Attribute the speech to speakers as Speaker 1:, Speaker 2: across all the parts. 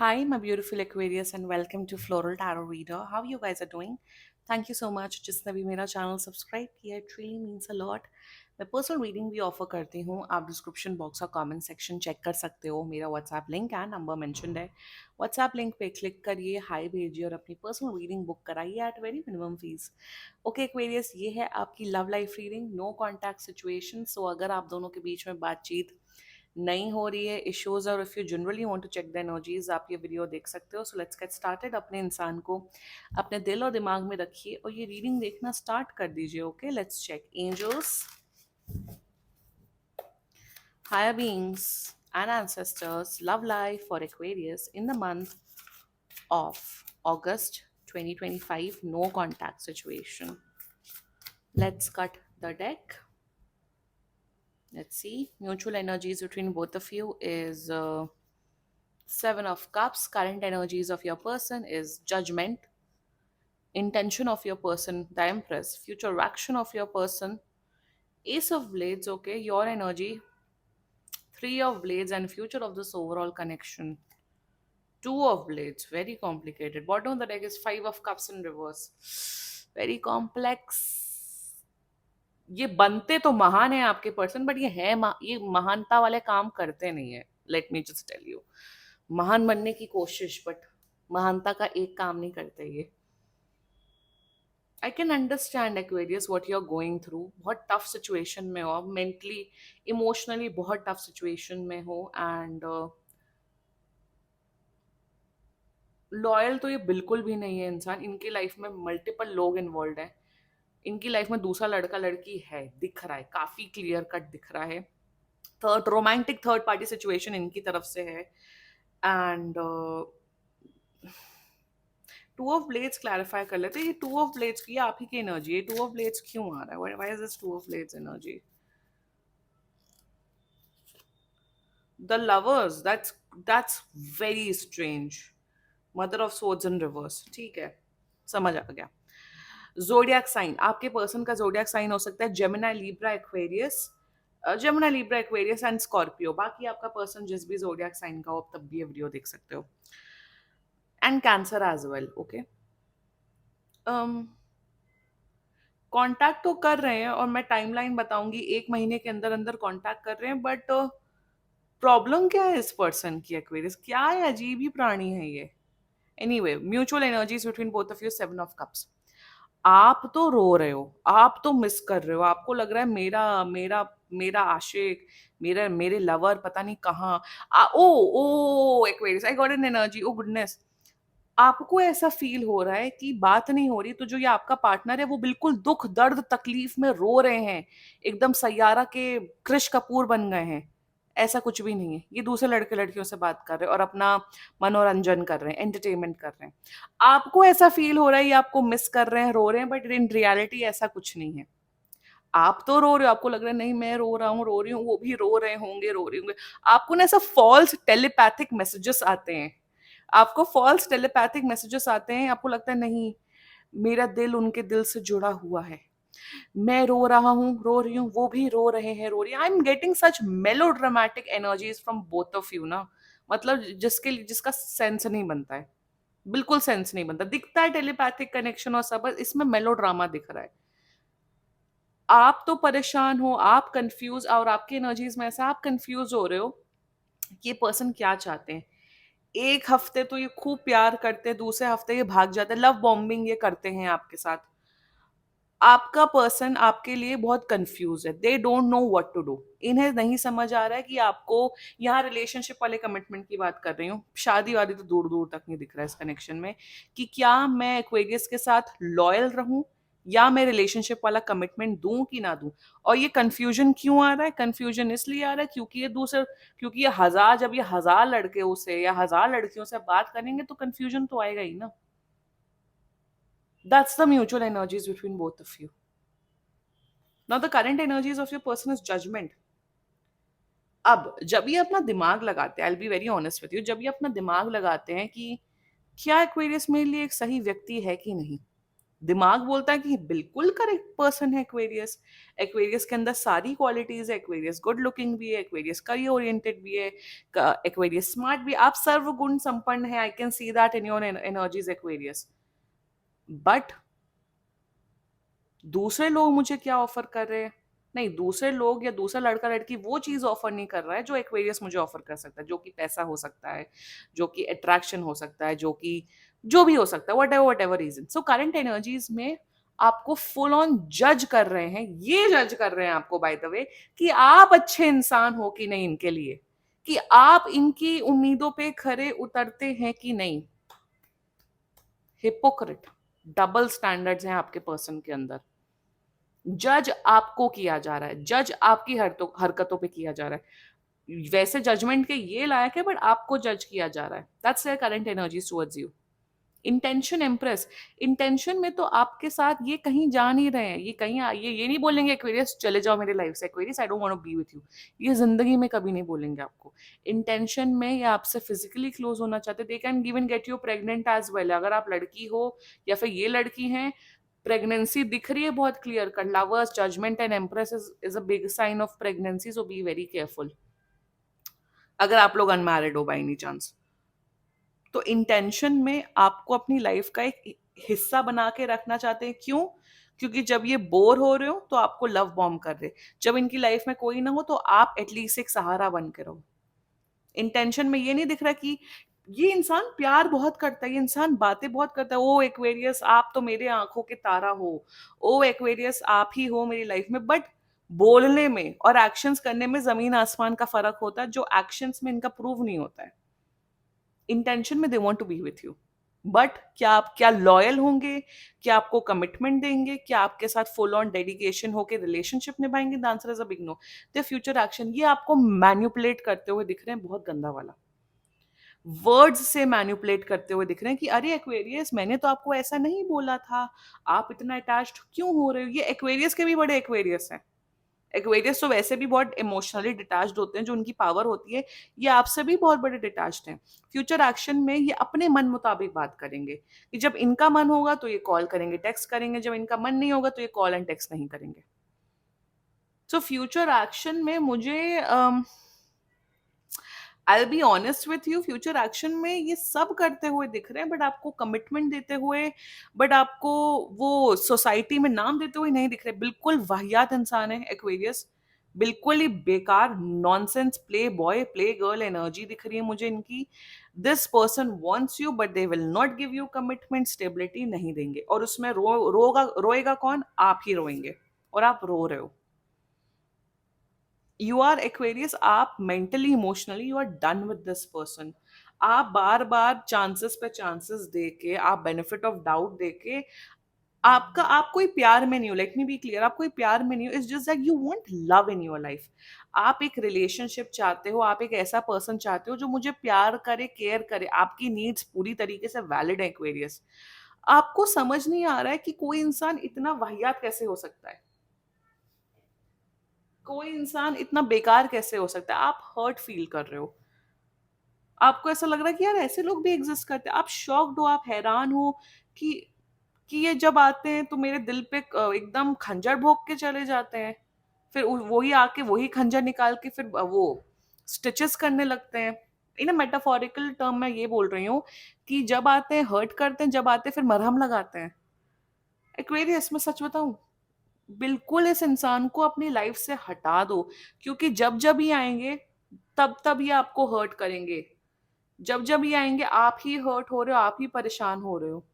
Speaker 1: Hi, my beautiful Aquarius, and welcome to Floral Tarot Reader. How you guys are doing? Thank you so much. जिसने भी मेरा channel subscribe किया, it really means a lot. मैं personal reading भी offer करती हूँ. आप description box और कमेंट सेक्शन चेक कर सकते हो. मेरा व्हाट्सएप लिंक है, नंबर मेंशनड है. व्हाट्सएप लिंक पे क्लिक करिए, हाई भेजिए और अपनी पर्सनल रीडिंग बुक कराइए at very minimum fees. Okay Aquarius, ये है आपकी love life reading. No contact situation. So अगर आप दोनों के बीच में बातचीत नहीं हो रही है, इश्यूज, और if you generally want to check the energies, आप ये वीडियो देख सकते हो. So let's get started. अपने इंसान को अपने दिल और दिमाग में रखिए और ये रीडिंग देखना स्टार्ट कर दीजिए. Okay, let's check. Angels, higher beings, and ancestors, love life for Aquarius in the month of August 2025. No contact situation. Let's cut the deck. Let's see. Mutual energies between both of you is Seven of Cups. Current energies of your person is Judgment. Intention of your person, the Empress. Future action of your person, Ace of Blades. Okay, your energy, Three of Blades, and future of this overall connection, Two of Blades. Very complicated. Bottom of the deck is Five of Cups in reverse. Very complex. ये बनते तो महान है आपके person, but ये महानता वाले काम करते नहीं है. Let me just tell you, महान बनने की कोशिश, बट महानता का एक काम नहीं करते ये. I can understand Aquarius what you are going through. बहुत टफ सिचुएशन में हो आप, मेंटली इमोशनली बहुत टफ सिचुएशन में हो. एंड लॉयल तो ये बिल्कुल भी नहीं है इंसान. इनकी लाइफ में मल्टीपल लोग इन्वॉल्व हैं. इनकी लाइफ में दूसरा लड़का लड़की है, दिख रहा है, काफी क्लियर कट दिख रहा है. रोमांटिक थर्ड पार्टी सिचुएशन इनकी तरफ से है. And two of blades clarify कर लेते हैं. ये टू ऑफ ब्लेड्स की आप ही की एनर्जी है. टू ऑफ ब्लेड्स क्यों आ रहा है? Why is this two of blades energy? The lovers, that's very strange. Mother of swords in reverse. ठीक है, समझ आ गया. जोडियक साइन, आपके पर्सन का जोडियक साइन हो सकता है Gemini, Libra, Aquarius. Gemini, Libra, Aquarius and Scorpio. बाकी आपका पर्सन जिस भी जोडियक साइन का हो, आप तब भी ये वीडियो देख सकते हो. And Cancer as well. Okay, contact तो कर रहे हैं और मैं टाइमलाइन बताऊंगी. एक महीने के अंदर अंदर कांटेक्ट कर रहे हैं, बट प्रॉब्लम क्या है इस पर्सन की? एक्वेरियस क्या है, अजीब ही प्राणी है ये. Anyway, mutual energies between both of you. Seven of cups. आप तो रो रहे हो, आप तो मिस कर रहे हो. आपको लग रहा है मेरा मेरा मेरा आशिक, मेरे लवर पता नहीं कहाँ. Oh oh Aquarius, I got an energy. Oh goodness, आपको ऐसा फील हो रहा है कि बात नहीं हो रही, तो जो ये आपका पार्टनर है वो बिल्कुल दुख दर्द तकलीफ में रो रहे हैं, एकदम सैयारा के कृष कपूर बन गए हैं. ऐसा कुछ भी नहीं है. ये दूसरे लड़के लड़कियों से बात कर रहे हैं और अपना मनोरंजन कर रहे हैं, एंटरटेनमेंट कर रहे हैं. आपको ऐसा फील हो रहा है ये आपको मिस कर रहे हैं, रो रहे हैं, बट इन रियलिटी ऐसा कुछ नहीं है. आप तो रो रहे हो, आपको लग रहा है नहीं मैं रो रही हूँ, वो भी रो रहे होंगे, रो रही होंगे. आपको ना ऐसा फॉल्स टेलीपैथिक मैसेजेस आते हैं. आपको फॉल्स टेलीपैथिक मैसेजेस आते हैं. आपको लगता है नहीं, मेरा दिल उनके दिल से जुड़ा हुआ है. मैं रो रहा हूँ, रो रही हूँ, वो भी रो रहे हैं, रो रही है. I am getting such melodramatic energies from both of you ना. मतलब जिसका सेंस नहीं बनता है, बिल्कुल सेंस नहीं बनता. दिखता है टेलीपैथिक कनेक्शन और सब, इसमें मेलोड्रामा दिख रहा है. आप तो परेशान हो, आप कंफ्यूज, और आपकी एनर्जीज में ऐसा आप कंफ्यूज हो रहे हो कि ये पर्सन क्या चाहते हैं. एक हफ्ते तो ये खूब प्यार करते हैं, दूसरे हफ्ते ये भाग जाते हैं, लव बॉम्बिंग ये करते हैं आपके साथ. आपका पर्सन आपके लिए बहुत कंफ्यूज है. They don't know what to do. इन्हें नहीं समझ आ रहा है कि आपको, यहाँ रिलेशनशिप वाले कमिटमेंट की बात कर रही हूँ, शादी वादी तो दूर दूर तक नहीं दिख रहा है इस कनेक्शन में, कि क्या मैं एक्वेरियस के साथ लॉयल रहूं या मैं रिलेशनशिप वाला कमिटमेंट दूं कि ना दूं. और ये कंफ्यूजन क्यों आ रहा है? कंफ्यूजन इसलिए आ रहा है क्योंकि जब ये हजार लड़के से या हजार लड़कियों से बात करेंगे तो कंफ्यूजन तो आएगा ही ना. That's the mutual energies between both of you. Now the current energies of your person is judgment. अब जब ये अपना दिमाग लगाते हैं, I will be very honest with you, जब ये अपना दिमाग लगाते हैं कि क्या एक्वेरियस मेरे लिए एक सही व्यक्ति है कि नहीं, दिमाग बोलता है कि बिल्कुल करेक्ट पर्सन है एक्वेरियस। एक्वेरियस के अंदर सारी क्वालिटीज है, एक्वेरियस गुड लुकिंग भी है, एक्वेरियस करियर ओरिएंटेड भी है, एक्वेरियस स्मार्ट भी, आप सर्वगुण संपन्न है, I can see that in your energies Aquarius. But दूसरे लोग मुझे क्या ऑफर कर रहे हैं? नहीं, दूसरे लोग या दूसरा लड़का लड़की वो चीज ऑफर नहीं कर रहा है जो एक्वेरियस मुझे ऑफर कर सकता है, जो कि पैसा हो सकता है, जो कि अट्रैक्शन हो सकता है, जो कि जो भी हो सकता है, whatever reason. So current energies में आपको फुल ऑन जज कर रहे हैं, ये जज कर रहे हैं आपको बाय द वे, कि आप अच्छे इंसान हो कि नहीं इनके लिए, कि आप इनकी उम्मीदों पे खरे उतरते हैं कि नहीं। हिपोक्रेट, डबल स्टैंडर्ड्स हैं आपके पर्सन के अंदर। जज आपको किया जा रहा है, जज आपकी हरकतों पे किया जा रहा है। वैसे जजमेंट के ये लायक है, बट आपको जज किया जा रहा है। That's their current energy towards you. Intention empress, intention में तो आपके साथ ये कहीं जा नहीं रहे हैं, ये कहीं ये नहीं बोलेंगे एक्वेरियस चले जाओ मेरे लाइफ से, Aquarius I don't want to be with you, ये जिंदगी में कभी नहीं बोलेंगे आपको। इंटेंशन में ये आपसे फिजिकली क्लोज होना चाहते, they can even get you pregnant as well. अगर आप लड़की हो या फिर ये लड़की हैं, प्रेगनेंसी दिख रही है बहुत clear cut, lovers judgement and empress is a big sign of pregnancy, so be very careful अगर आप लोग अनमैरिड हो बाई एनी चांस। तो इंटेंशन में आपको अपनी लाइफ का एक हिस्सा बना के रखना चाहते हैं। क्यों? क्योंकि जब ये बोर हो रहे हो तो आपको लव बॉम्ब कर रहे, जब इनकी लाइफ में कोई ना हो तो आप एटलीस्ट एक सहारा बन के रहो। इंटेंशन में ये नहीं दिख रहा कि ये इंसान प्यार बहुत करता है, ये इंसान बातें बहुत करता है, ओ एक्वेरियस आप तो मेरे आंखों के तारा हो, ओ एक्वेरियस आप ही हो मेरी लाइफ में। बट बोलने में और एक्शंस करने में जमीन आसमान का फर्क होता है, जो एक्शंस में इनका प्रूव नहीं होता है। इंटेंशन में they want to be with you, but क्या आप क्या लॉयल होंगे, क्या आपको कमिटमेंट देंगे, क्या आपके साथ फुल ऑन डेडिकेशन होके रिलेशनशिप निभाएंगे? The answer is a big no. The future action ये आपको मैन्युपुलेट करते हुए दिख रहे हैं, बहुत गंदा वाला वर्ड्स से मैन्युपुलेट करते हुए दिख रहे हैं कि अरे एक्वेरियस मैंने तो आपको ऐसा नहीं बोला था, आप इतना अटैच्ड क्यों हो रहे हो? ये एक्वेरियस के भी बड़े एक्वेरियस हैं। एक्वेरियस तो वैसे भी बहुत इमोशनली डिटैच्ड होते हैं, जो उनकी पावर होती है, ये आपसे भी बहुत बड़े डिटैच्ड हैं। फ्यूचर एक्शन में ये अपने मन मुताबिक बात करेंगे, कि जब इनका मन होगा तो ये कॉल करेंगे टेक्स्ट करेंगे, जब इनका मन नहीं होगा तो ये कॉल एंड टेक्स्ट नहीं करेंगे। सो फ्यूचर एक्शन में मुझे I be honest with you, future action में ये सब करते हुए दिख रहे हैं, बट आपको कमिटमेंट देते हुए, बट आपको वो सोसाइटी में नाम देते हुए नहीं दिख रहे। बिल्कुल वाहियात इंसान है एक्वेरियस, बिल्कुल ही बेकार nonsense play boy play girl energy दिख रही है मुझे इनकी। This person wants you but they will not give you commitment, stability नहीं देंगे, और उसमें रोएगा कौन? आप ही रोएंगे, और आप रो रहे हो। यू आर एक्वेरियस, आप mentally emotionally you are done with this person. आप बार बार चांसेस पे चांसेस दे के, आप बेनिफिट ऑफ डाउट दे के, आपका आप कोई प्यार में नहीं हो। लेट मी बी क्लियर, आप कोई प्यार में नहीं हो, it's just that you want love in your life. आप एक रिलेशनशिप चाहते हो, आप एक ऐसा पर्सन चाहते हो जो मुझे प्यार करे, केयर करे, आपकी नीड्स पूरी तरीके से वैलिड है एक्वेरियस। आपको समझ नहीं आ रहा है कि कोई इंसान इतना वाहियात कैसे हो सकता है, कोई इंसान इतना बेकार कैसे हो सकता है। आप हर्ट फील कर रहे हो, आपको ऐसा लग रहा है कि यार ऐसे लोग भी एग्जिस्ट करते हैं, आप शॉक्ड हो, आप हैरान हो कि ये जब आते हैं तो मेरे दिल पे एकदम खंजर भोंक के चले जाते हैं, फिर वही आके वही खंजर निकाल के फिर वो स्टिचेस करने लगते हैं। इन अ मेटाफोरिकल टर्म मैं ये बोल रही हूँ कि जब आते हैं हर्ट करते हैं, जब आते हैं फिर मरहम लगाते हैं। एक्वेरियस में सच बताऊं, बिल्कुल इस इंसान को अपनी लाइफ से हटा दो, क्योंकि जब जब ये आएंगे तब तब ये आपको हर्ट करेंगे। जब जब ये आएंगे आप ही हर्ट हो रहे हो, आप ही परेशान हो रहे हो।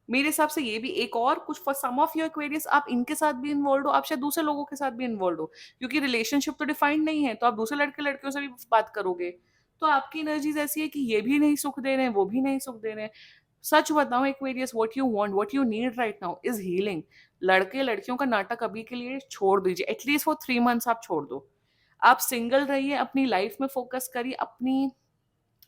Speaker 1: मेरे हिसाब से ये भी एक और कुछ, for some of your Aquarius आप इनके साथ भी इन्वॉल्व हो, आप शायद दूसरे लोगों के साथ भी इन्वॉल्व हो, क्योंकि रिलेशनशिप तो डिफाइंड नहीं है, तो आप दूसरे लड़के लड़कियों से भी बात करोगे। तो आपकी एनर्जीज ऐसी है कि ये भी नहीं सुख दे रहे हैं, वो भी नहीं सुख दे रहे हैं। सच बताओ Aquarius, what you want, what you need right now is healing. लड़के लड़कियों का नाटक अभी के लिए छोड़ दीजिए, एटलीस्ट फॉर 3 मंथ्स आप छोड़ दो। आप सिंगल रहिए, अपनी लाइफ में फोकस करिए, अपनी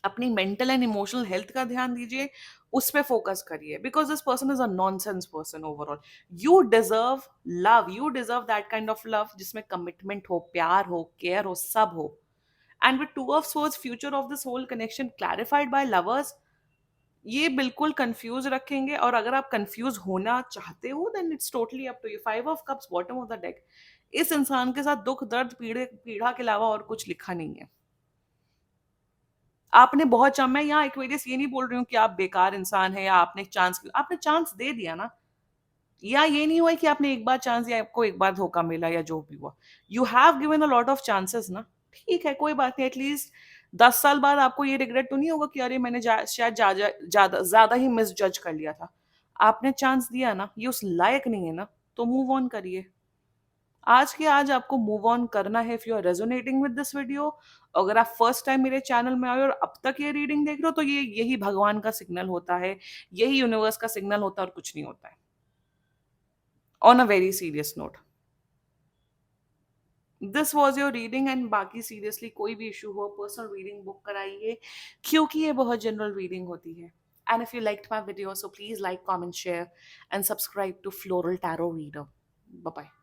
Speaker 1: अपनी मेंटल एंड इमोशनल हेल्थ का ध्यान दीजिए, उस पर फोकस करिए, because this person is a nonsense person overall. You deserve love, you deserve that kind of love जिसमें कमिटमेंट हो, प्यार हो, केयर हो, सब हो। And with two of swords, future of this whole connection clarified by lovers, ये बिल्कुल confuse रखेंगे, और अगर आप कंफ्यूज होना चाहते हो then it's totally up to you. 5 of cups, bottom of the deck. इस इंसान के साथ दुख दर्द पीड़े पीड़ा के अलावा और कुछ लिखा नहीं है। आपने बहुत मैं यहाँ एक्वेरियस ये नहीं बोल रही हूँ कि आप बेकार इंसान है या आपने चांस दे दिया ना। या ये नहीं हुआ कि आपने एक बार चांस दिया, आपको एक बार धोखा मिला या जो भी हुआ। You have given a lot of chances ना। ठीक है, कोई बात नहीं। एटलीस्ट 10 साल बाद आपको ये रिग्रेट तो नहीं होगा कि अरे मैंने शायद ज्यादा ज्यादा ही मिस जज कर लिया था। आपने चांस दिया ना, ये उस लायक नहीं है ना, तो मूव ऑन करिए। आज के आज आपको मूव ऑन करना है। If you are resonating with this video, अगर आप फर्स्ट टाइम मेरे चैनल में आए और अब तक ये रीडिंग देख रहे हो, तो ये यही भगवान का सिग्नल होता है, यही यूनिवर्स का सिग्नल होता है, और कुछ नहीं होता है। On a very serious note, this was your reading. And बाकी सीरियसली कोई भी इशू हो, पर्सनल रीडिंग बुक कराइए, क्योंकि ये बहुत जनरल रीडिंग होती है। And if you liked my video, so please like, comment, share and subscribe to Floral Tarot Reader. Bye bye.